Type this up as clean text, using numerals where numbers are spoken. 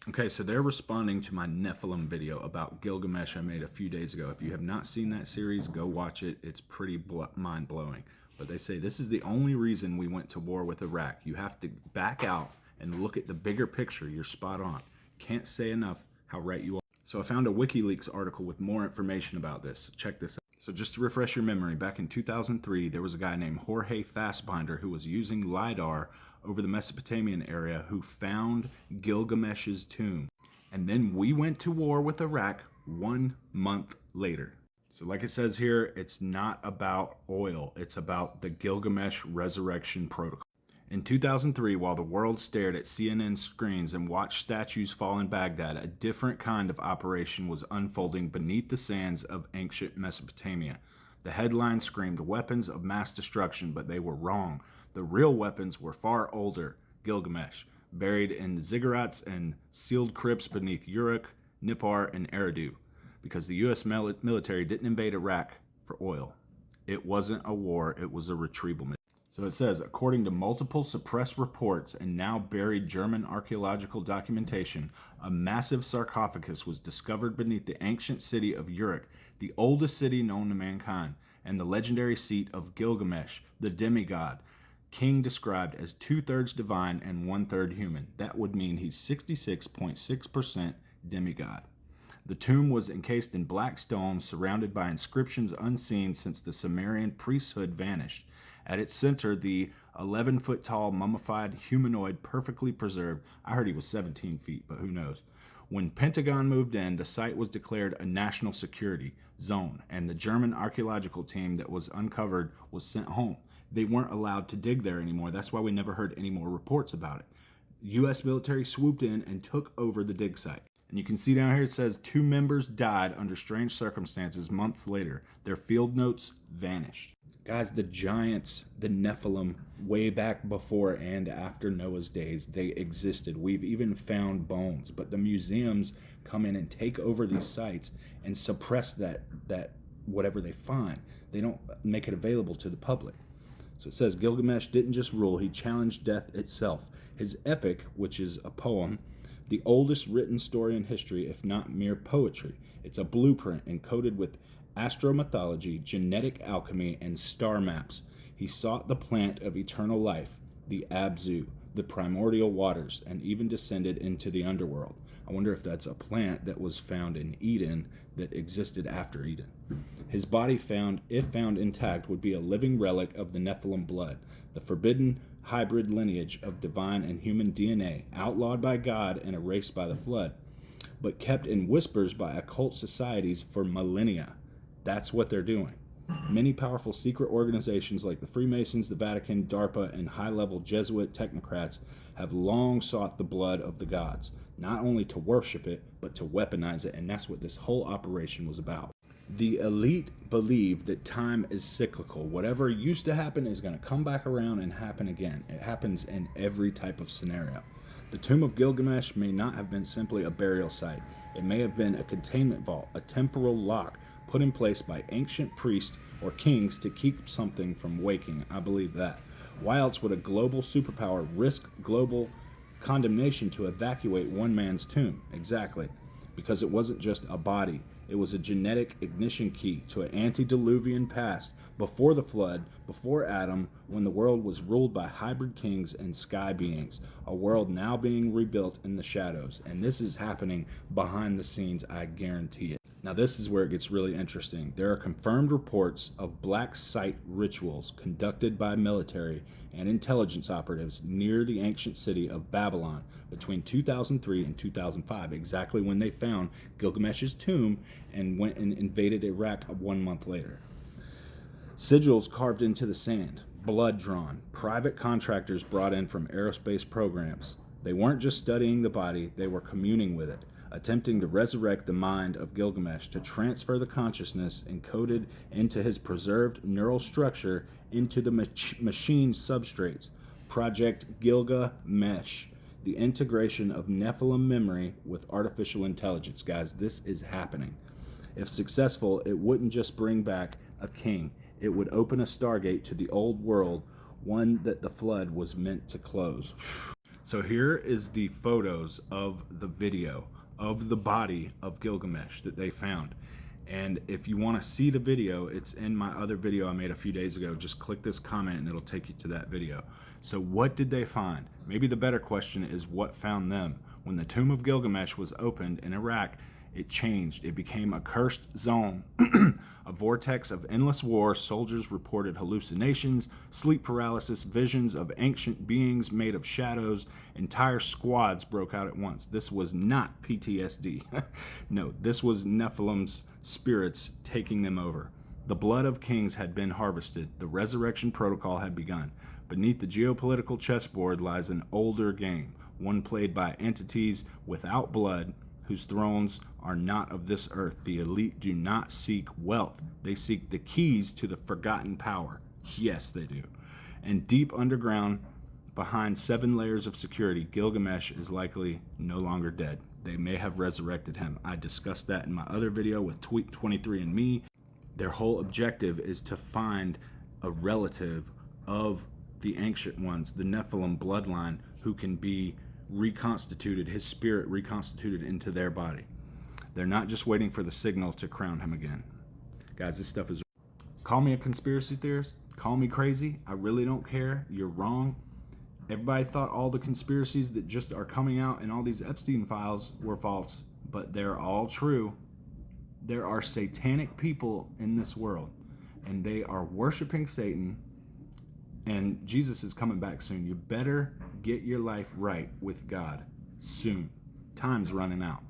Okay, so they're responding to my Nephilim video about Gilgamesh I made a few days ago. If you have not seen that series, go watch it. It's pretty mind-blowing. But they say this is the only reason we went to war with Iraq. You have to back out and look at the bigger picture. You're spot on. Can't say enough how right you are. So I found a WikiLeaks article with more information about this. Check this out. So just to refresh your memory, back in 2003, there was a guy named Jorge Fassbinder who was using LiDAR over the Mesopotamian area who found Gilgamesh's tomb. And then we went to war with Iraq 1 month later. So like it says here, it's not about oil. It's about the Gilgamesh resurrection protocol. In 2003, while the world stared at CNN screens and watched statues fall in Baghdad, a different kind of operation was unfolding beneath the sands of ancient Mesopotamia. The headline screamed weapons of mass destruction, but they were wrong. The real weapons were far older. Gilgamesh, buried in ziggurats and sealed crypts beneath Uruk, Nippur, and Eridu, because the U.S. military didn't invade Iraq for oil. It wasn't a war, it was a retrieval mission. So it says, according to multiple suppressed reports and now buried German archaeological documentation, a massive sarcophagus was discovered beneath the ancient city of Uruk, the oldest city known to mankind, and the legendary seat of Gilgamesh, the demigod, king described as 2/3 divine and 1/3 human. That would mean he's 66.6% demigod. The tomb was encased in black stone, surrounded by inscriptions unseen since the Sumerian priesthood vanished. At its center, the 11-foot-tall mummified humanoid perfectly preserved. I heard he was 17 feet, but who knows. When Pentagon moved in, the site was declared a national security zone, and the German archaeological team that was uncovered was sent home. They weren't allowed to dig there anymore. That's why we never heard any more reports about it. U.S. military swooped in and took over the dig site. And you can see down here it says 2 members died under strange circumstances months later. Their field notes vanished. Guys, the giants, the Nephilim, way back before and after Noah's days, they existed. We've even found bones, but the museums come in and take over these sites and suppress that whatever they find. They don't make it available to the public. So it says Gilgamesh didn't just rule, he challenged death itself. His epic, which is a poem, the oldest written story in history, if not mere poetry. It's a blueprint encoded with astromythology, genetic alchemy, and star maps. He sought the plant of eternal life, the Abzu, the primordial waters, and even descended into the underworld. I wonder if that's a plant that was found in Eden that existed after Eden. His body, if found intact, would be a living relic of the Nephilim blood, the forbidden hybrid lineage of divine and human DNA, outlawed by God and erased by the flood, but kept in whispers by occult societies for millennia. That's what they're doing. Many powerful secret organizations like the Freemasons, the Vatican, DARPA, and high-level Jesuit technocrats have long sought the blood of the gods, not only to worship it, but to weaponize it, and that's what this whole operation was about. The elite believe that time is cyclical. Whatever used to happen is going to come back around and happen again. It happens in every type of scenario. The tomb of Gilgamesh may not have been simply a burial site. It may have been a containment vault, a temporal lock put in place by ancient priests or kings to keep something from waking. I believe that. Why else would a global superpower risk global condemnation to evacuate one man's tomb? Exactly. Because it wasn't just a body. It was a genetic ignition key to an antediluvian past, before the flood, before Adam, when the world was ruled by hybrid kings and sky beings, a world now being rebuilt in the shadows. And this is happening behind the scenes, I guarantee it. Now this is where it gets really interesting. There are confirmed reports of black site rituals conducted by military and intelligence operatives near the ancient city of Babylon between 2003 and 2005, exactly when they found Gilgamesh's tomb and went and invaded Iraq 1 month later. Sigils carved into the sand, blood drawn, private contractors brought in from aerospace programs. They weren't just studying the body, they were communing with it, attempting to resurrect the mind of Gilgamesh, to transfer the consciousness encoded into his preserved neural structure into the machine substrates. Project Gilgamesh, the integration of Nephilim memory with artificial intelligence. Guys, this is happening. If successful, it wouldn't just bring back a king. It would open a stargate to the old world, one that the flood was meant to close. So here is the photos of the video of the body of Gilgamesh that they found. And if you want to see the video, it's in my other video I made a few days ago. Just click this comment and it'll take you to that video. So what did they find? Maybe the better question is what found them. When the tomb of Gilgamesh was opened in Iraq, it changed. It became a cursed zone, a vortex of endless war. Soldiers reported hallucinations, sleep paralysis, visions of ancient beings made of shadows. Entire squads broke out at once. This was not PTSD. No, this was Nephilim's spirits taking them over. The blood of kings had been harvested. The resurrection protocol had begun. Beneath the geopolitical chessboard lies an older game, one played by entities without blood, whose thrones are not of this earth. The elite do not seek wealth. They seek the keys to the forgotten power. Yes, they do. And deep underground, behind 7 layers of security, Gilgamesh is likely no longer dead. They may have resurrected him. I discussed that in my other video with 23andMe. Their whole objective is to find a relative of the ancient ones, the Nephilim bloodline, who can be reconstituted, his spirit reconstituted into their body. They're not just waiting for the signal to crown him again. Guys, this stuff is... Call me a conspiracy theorist. Call me crazy. I really don't care. You're wrong. Everybody thought all the conspiracies that just are coming out in all these Epstein files were false, but they're all true. There are satanic people in this world, and they are worshiping Satan, and Jesus is coming back soon. You better get your life right with God soon. Time's running out.